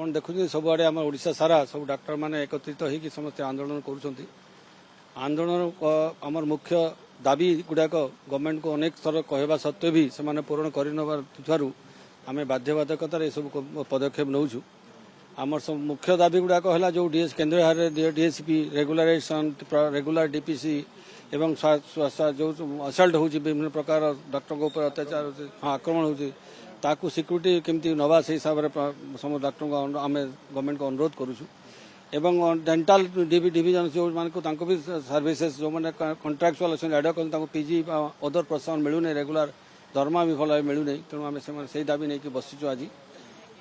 ଆପଣ ଦେଖୁଛନ୍ତି ସବୁଆଡ଼େ ଆମ ଓଡ଼ିଶା ସାରା ସବୁ ଡାକ୍ତର ମାନେ ଏକତ୍ରିତ ହେଇକି ସମସ୍ତେ ଆନ୍ଦୋଳନ କରୁଛନ୍ତି। ଆନ୍ଦୋଳନ ଆମର ମୁଖ୍ୟ ଦାବି ଗୁଡ଼ାକ ଗଭର୍ଣ୍ଣମେଣ୍ଟକୁ ଅନେକ ଥର କହିବା ସତ୍ତ୍ୱେ ବି ସେମାନେ ପୂରଣ କରିନଥିବାରୁ ଆମେ ବାଧ୍ୟବାଧକତାରେ ଏସବୁ ପଦକ୍ଷେପ ନେଉଛୁ। ଆମର ସବୁ ମୁଖ୍ୟ ଦାବି ଗୁଡ଼ାକ ହେଲା ଯେଉଁ କେନ୍ଦ୍ରୀୟ ହାରରେ ଡିଏସିପି ରେଗୁଲାରାଇଜେସନ୍ ରେଗୁଲାର ଡିପିସି ଏବଂ ଯେଉଁ ଅସଲ୍ଟ ହେଉଛି ବିଭିନ୍ନ ପ୍ରକାର ଡକ୍ଟରଙ୍କ ଉପରେ ଅତ୍ୟାଚାର ଆକ୍ରମଣ ହେଉଛି ତାକୁ ସିକ୍ୟୁରିଟି କେମିତି ନେବା ସେହି ହିସାବରେ ସମସ୍ତ ଡକ୍ଟରଙ୍କୁ ଆମେ ଗଭର୍ଣ୍ଣମେଣ୍ଟକୁ ଅନୁରୋଧ କରୁଛୁ। ଏବଂ ଡେଣ୍ଟାଲ ଡିଭିଜନ ଯେଉଁମାନଙ୍କୁ ତାଙ୍କୁ ବି ସର୍ଭିସେସ୍ ଯେଉଁମାନେ କଣ୍ଟ୍ରାକ୍ଚୁଆଲ୍ ଅଛନ୍ତି ଆଡ଼୍ ଅଛନ୍ତି ତାଙ୍କୁ ପିଜି ବା ଅଦର ପ୍ରୋତ୍ସାହନ ମିଳୁନି, ରେଗୁଲାର ଦରମା ବି ଭଲ ଭାବେ ମିଳୁନାହିଁ। ତେଣୁ ଆମେ ସେମାନେ ସେଇ ଦାବି ନେଇକି ବସିଛୁ ଆଜି।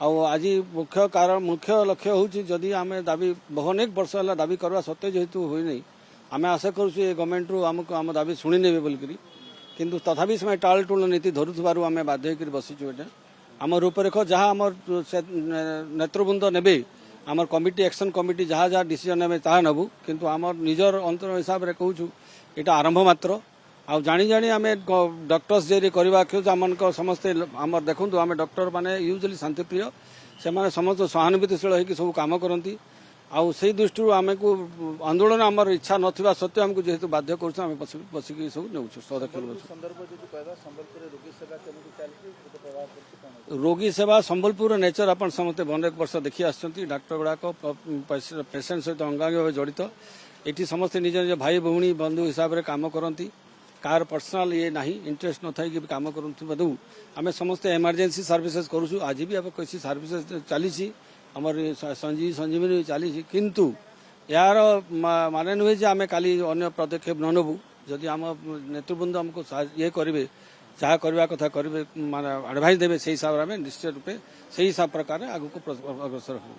ଆଉ ଆଜି ମୁଖ୍ୟ ଲକ୍ଷ୍ୟ ହେଉଛି ଯଦି ଆମେ ଦାବି ଅନେକ ବର୍ଷ ହେଲା ଦାବି କରିବା ସତ୍ତ୍ୱେ ଯେହେତୁ ହୋଇନାହିଁ ଆମେ ଆଶା କରୁଛୁ ଏ ଗଭର୍ଣ୍ଣମେଣ୍ଟରୁ ଆମକୁ ଆମ ଦାବି ଶୁଣିନେବେ ବୋଲିକିରି, କିନ୍ତୁ ତଥାପି ସେମାନେ ଟାଳଟୁଳ ନୀତି ଧରୁଥିବାରୁ ଆମେ ବାଧ୍ୟ ହୋଇକରି ବସିଛୁ। ଏଇଟା ଆମ ରୂପରେଖ ଯାହା ଆମର ନେତୃବୃନ୍ଦ ନେବେ, ଆମର କମିଟି ଆକ୍ସନ୍ କମିଟି ଯାହା ଯାହା ଡିସିଜନ୍ ନେବେ ତାହା ନେବୁ, କିନ୍ତୁ ଆମର ନିଜର ଅନ୍ତର ହିସାବରେ କହୁଛୁ ଏଇଟା ଆରମ୍ଭ ମାତ୍ର। ଆଉ ଜାଣି ଆମେ ଡକ୍ଟର୍ସ ଯେ କରିବା ଆମମାନଙ୍କ ସମସ୍ତେ ଆମର ଦେଖନ୍ତୁ ଆମେ ଡକ୍ଟର ମାନେ ୟୁଜୁଆଲି ଶାନ୍ତିପ୍ରିୟ, ସେମାନେ ସମସ୍ତେ ସହାନୁଭୂତିଶୀଳ ହେଇକି ସବୁ କାମ କରନ୍ତି। ଆଉ ସେଇ ଦୃଷ୍ଟିରୁ ଆମକୁ ଆନ୍ଦୋଳନ ଆମର ଇଚ୍ଛା ନଥିବା ସତ୍ତ୍ୱେ ଆମକୁ ଯେହେତୁ ବାଧ୍ୟ କରୁଛୁ ଆମେ ବସିକି ସବୁ ନେଉଛୁ ପଦକ୍ଷେପ ନେଉଛୁ। ରୋଗୀ ସେବା ସମ୍ବଲପୁରର ନେଚର ଆପଣ ସମସ୍ତେ ଅନେକ ବର୍ଷ ଦେଖି ଆସିଛନ୍ତି। ଡାକ୍ତର ଗୁଡ଼ାକ ପେସେଣ୍ଟ ସହିତ ଅଙ୍ଗାଙ୍ଗୀ ଭାବେ ଜଡ଼ିତ। ଏଠି ସମସ୍ତେ ନିଜ ନିଜ ଭାଇ ଭଉଣୀ ବନ୍ଧୁ ହିସାବରେ କାମ କରନ୍ତି। କାହାର ପର୍ସନାଲ ନାହିଁ, ଇଣ୍ଟରେଷ୍ଟ ନଥାଇକି ବି କାମ କରୁଥିବାରୁ ଆମେ ସମସ୍ତେ ଏମର୍ଜେନ୍ସି ସର୍ଭିସେସ୍ କରୁଛୁ। ଆଜି ବି ଆମେ କିଛି ସର୍ଭିସେସ୍ ଚାଲିଛି, ଆମର ସଞ୍ଜୀବନୀ ଚାଲିଛି, କିନ୍ତୁ ଏହାର ମାନେ ନୁହେଁ ଯେ ଆମେ କାଲି ଅନ୍ୟ ପଦକ୍ଷେପ ନ ନେବୁ। ଯଦି ଆମ ନେତୃବୃନ୍ଦ ଆମକୁ କରିବେ, ଯାହା କରିବା କଥା କରିବେ, ମାନେ ଆଡଭାଇସ୍ ଦେବେ, ସେହି ହିସାବରେ ଆମେ ନିଶ୍ଚିତ ରୂପେ ସେହି ହିସାବ ପ୍ରକାର ଆଗକୁ ଅଗ୍ରସର ହେବୁ।